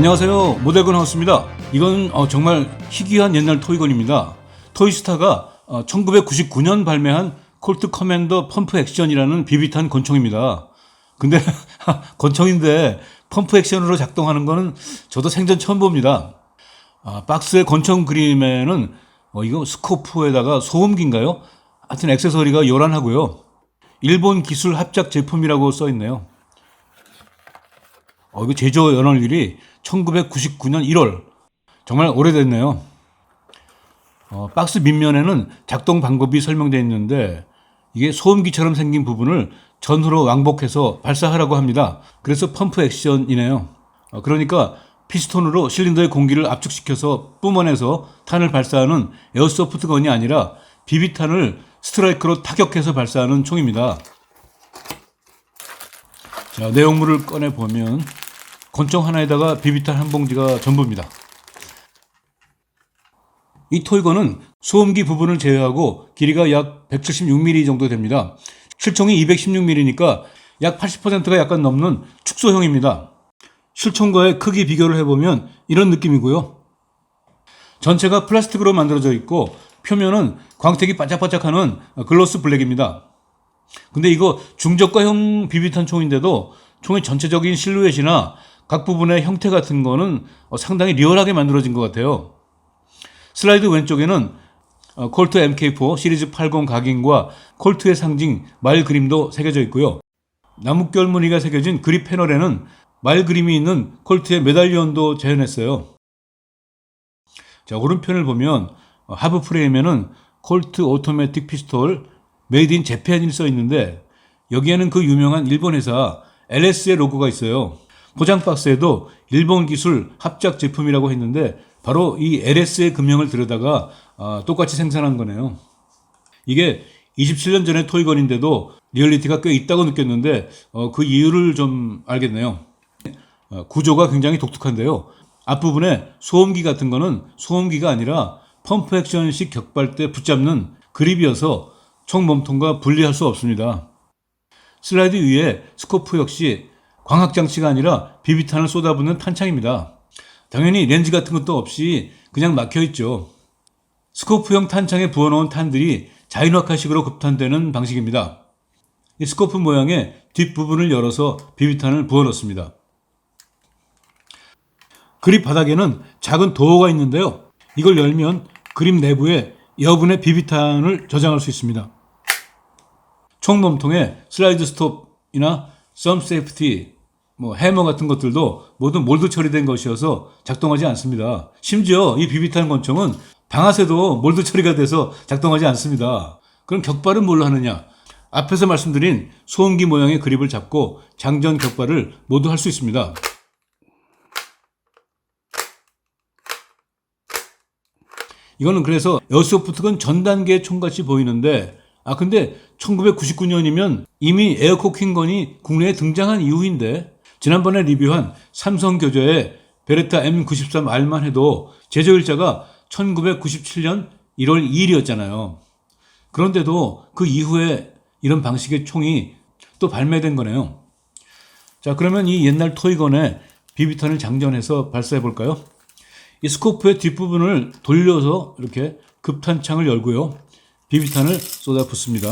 안녕하세요, 모델건 하우스입니다. 이건 정말 희귀한 옛날 토이건입니다. 토이스타가 1999년 발매한 콜트 커맨더 펌프 액션이라는 비비탄 권총입니다. 근데 권총인데 펌프 액션으로 작동하는 거는 저도 생전 처음 봅니다. 박스의 권총 그림에는 이거 스코프에다가 소음기인가요? 하여튼 액세서리가 요란하고요. 일본 기술 합작 제품이라고 써 있네요. 이거 제조 연월일이 1999년 1월. 정말 오래됐네요. 박스 밑면에는 작동 방법이 설명되어 있는데 이게 소음기처럼 생긴 부분을 전후로 왕복해서 발사하라고 합니다. 그래서 펌프 액션이네요. 그러니까 피스톤으로 실린더의 공기를 압축시켜서 뿜어내서 탄을 발사하는 에어소프트건이 아니라 비비탄을 스트라이크로 타격해서 발사하는 총입니다. 자, 내용물을 꺼내보면 권총 하나에다가 비비탄 한 봉지가 전부입니다. 이 토이건은 소음기 부분을 제외하고 길이가 약 176mm 정도 됩니다. 실총이 216mm니까 약 80%가 약간 넘는 축소형입니다. 실총과의 크기 비교를 해보면 이런 느낌이고요. 전체가 플라스틱으로 만들어져 있고 표면은 광택이 반짝반짝하는 글로스 블랙입니다. 근데 이거 중저가형 비비탄 총인데도 총의 전체적인 실루엣이나 각 부분의 형태 같은 거는 상당히 리얼하게 만들어진 것 같아요. 슬라이드 왼쪽에는 콜트 MK4 시리즈 80 각인과 콜트의 상징 말 그림도 새겨져 있고요. 나뭇결 무늬가 새겨진 그립 패널에는 말 그림이 있는 콜트의 메달리온도 재현했어요. 자, 오른편을 보면 하부 프레임에는 콜트 오토매틱 피스톨 메이드 인 재팬이 써 있는데 여기에는 그 유명한 일본 회사 LS의 로고가 있어요. 포장 박스에도 일본 기술 합작 제품이라고 했는데 바로 이 LS의 금형을 들여다가 똑같이 생산한 거네요. 이게 27년 전의 토이건인데도 리얼리티가 꽤 있다고 느꼈는데 그 이유를 좀 알겠네요. 구조가 굉장히 독특한데요. 앞부분에 소음기 같은 거는 소음기가 아니라 펌프 액션식 격발대 붙잡는 그립이어서 총 몸통과 분리할 수 없습니다. 슬라이드 위에 스코프 역시 광학장치가 아니라 비비탄을 쏟아붓는 탄창입니다. 당연히 렌즈 같은 것도 없이 그냥 막혀있죠. 스코프형 탄창에 부어놓은 탄들이 자인화카식으로 급탄되는 방식입니다. 이 스코프 모양의 뒷부분을 열어서 비비탄을 부어넣습니다. 그립 바닥에는 작은 도어가 있는데요. 이걸 열면 그립 내부에 여분의 비비탄을 저장할 수 있습니다. 총 몸통에 슬라이드 스톱이나 썸 세이프티, 해머 같은 것들도 모두 몰드 처리된 것이어서 작동하지 않습니다. 심지어 이 비비탄 권총은 방아쇠도 몰드 처리가 돼서 작동하지 않습니다. 그럼 격발은 뭘로 하느냐? 앞에서 말씀드린 소음기 모양의 그립을 잡고 장전 격발을 모두 할 수 있습니다. 이거는 그래서 에어소프트건 전 단계의 총같이 보이는데 근데 1999년이면 이미 에어코킹건이 국내에 등장한 이후인데 지난번에 리뷰한 삼성 교저의 베레타 M93R만 해도 제조일자가 1997년 1월 2일이었잖아요. 그런데도 그 이후에 이런 방식의 총이 또 발매된 거네요. 자, 그러면 이 옛날 토이건에 비비탄을 장전해서 발사해 볼까요? 이 스코프의 뒷부분을 돌려서 이렇게 급탄창을 열고요. 비비탄을 쏟아붓습니다.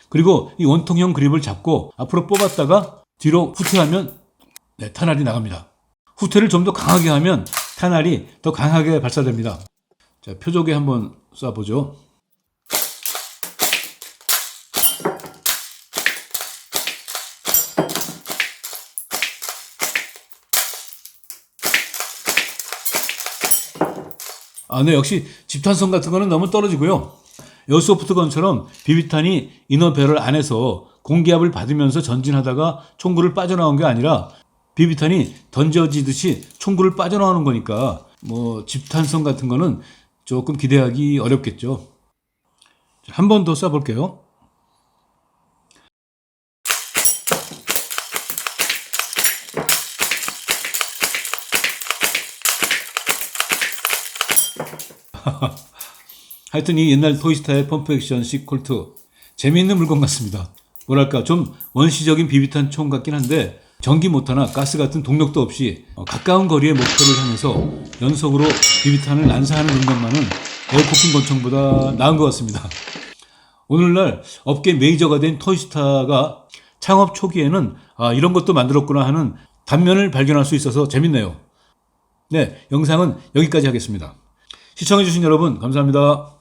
그리고 이 원통형 그립을 잡고 앞으로 뽑았다가 뒤로 후퇴하면 탄알이 나갑니다. 후퇴를 좀 더 강하게 하면 탄알이 더 강하게 발사됩니다. 자, 표적에 한번 쏴보죠. 네, 역시 집탄성 같은 거는 너무 떨어지고요. 에어소프트건처럼 비비탄이 이너 배럴 안에서 공기압을 받으면서 전진하다가 총구를 빠져나온 게 아니라 비비탄이 던져지듯이 총구를 빠져나오는 거니까 집탄성 같은 거는 조금 기대하기 어렵겠죠. 한 번 더 쏴볼게요. 하여튼 이 옛날 토이스타의 펌프 액션 C 콜트 재미있는 물건 같습니다. 뭐랄까 좀 원시적인 비비탄 총 같긴 한데 전기 모터나 가스 같은 동력도 없이 가까운 거리의 목표를 향해서 연속으로 비비탄을 난사하는 능력만은 에어코킹 권총보다 나은 것 같습니다. 오늘날 업계 메이저가 된 토이스타가 창업 초기에는 이런 것도 만들었구나 하는 단면을 발견할 수 있어서 재밌네요. 네, 영상은 여기까지 하겠습니다. 시청해주신 여러분 감사합니다.